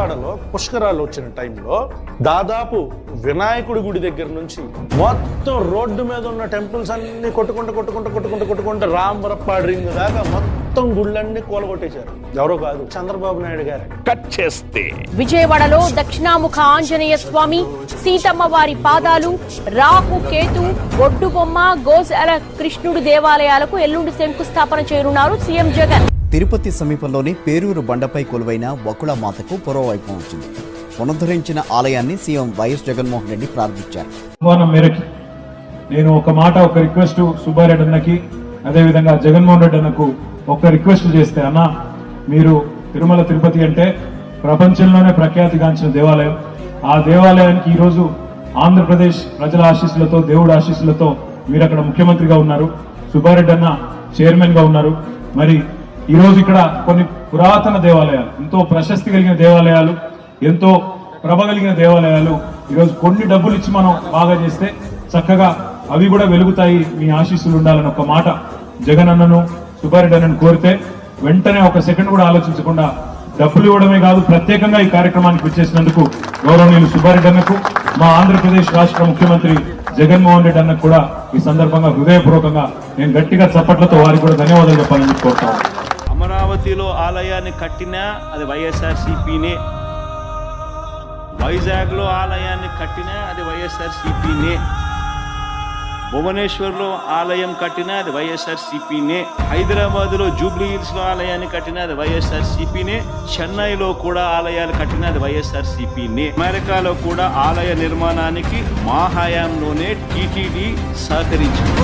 విజయవాడలో పుష్కరాలు వచ్చిన టైంలో దాదాపు వినాయకుడి గుడి దగ్గర నుంచి మొత్తం రోడ్డు మీద ఉన్న టెంపుల్స్ అన్ని కొట్టుకుంటూ రాంబరప్పాడు రింగ్ దాకా మొత్తం గుళ్ళన్నీ కూలగొట్టేశారు. ఎవరో కాదు, చంద్రబాబు నాయుడు గారు. కట్ చేస్తే విజయవాడలో దక్షిణాముఖ ఆంజనేయ స్వామి, సీతమ్మ వారి పాదాలు, రాహు కేతు, ఒడ్డు బొమ్మ, గోశాల కృష్ణుడి దేవాలయాలకు ఎల్లుండి శంకుస్థాపన చేయనున్నారు సీఎం జగన్. తిరుపతి సమీపంలోని పేరూరు బండపై కొలువైన వకుళమాతకు పురోవైభవం వచ్చింది. పునరుద్ధరించిన ఆలయాన్ని సీఎం వైఎస్ జగన్మోహన్ రెడ్డి ప్రారంభించారు. నేను ఒక రిక్వెస్ట్ సుబ్బారెడ్డి అన్నకి, అదేవిధంగా జగన్మోహన్ రెడ్డి అన్నకు ఒక రిక్వెస్ట్ చేస్తే, అన్న మీరు తిరుమల తిరుపతి అంటే ప్రపంచంలోనే ప్రఖ్యాతిగాంచిన దేవాలయం. ఆ దేవాలయానికి ఈరోజు ఆంధ్రప్రదేశ్ ప్రజల ఆశీస్సులతో, దేవుడి ఆశీస్సులతో మీరు అక్కడ ముఖ్యమంత్రిగా ఉన్నారు, సుబ్బారెడ్డి అన్న చైర్మన్ గా ఉన్నారు. మరి ఈ రోజు ఇక్కడ కొన్ని పురాతన దేవాలయాలు, ఎంతో ప్రశస్తి కలిగిన దేవాలయాలు, ఎంతో ప్రభ కలిగిన దేవాలయాలు ఈరోజు కొన్ని డబ్బులు ఇచ్చి మనం బాగా చేస్తే చక్కగా అవి కూడా వెలుగుతాయి, మీ ఆశీస్సులు ఉండాలని ఒక మాట జగన్ అన్నను, సుబ్బారెడ్డి అన్నను కోరితే వెంటనే ఒక సెకండ్ కూడా ఆలోచించకుండా డబ్బులు ఇవ్వడమే కాదు, ప్రత్యేకంగా ఈ కార్యక్రమానికి వచ్చేసినందుకు గౌరవనీయులు సుబ్బారెడ్డి అన్నకు, మా ఆంధ్రప్రదేశ్ రాష్ట్ర ముఖ్యమంత్రి జగన్మోహన్ రెడ్డి అన్నకు కూడా ఈ సందర్భంగా హృదయపూర్వకంగా నేను గట్టిగా చప్పట్లతో వారికి కూడా ధన్యవాదాలు చెప్పాలని కోరుతాను. అమరావతిలో ఆలయాన్ని కట్టినా అది వైఎస్ఆర్సీపీనే, వైజాగ్లో ఆలయాన్ని కట్టినా అది వైఎస్ఆర్సీపీనే, భువనేశ్వర్లో ఆలయం కట్టినా అది వైఎస్ఆర్సీపీనే, హైదరాబాద్లో జూబ్లీ హిల్స్లో ఆలయాన్ని కట్టినా అది వైఎస్ఆర్సీపీనే, చెన్నైలో కూడా ఆలయాలు కట్టినా అది వైఎస్ఆర్సీపీనే, అమెరికాలో కూడా ఆలయ నిర్మాణానికి మా హయాంలోనే టీటీడీ సహకరించింది.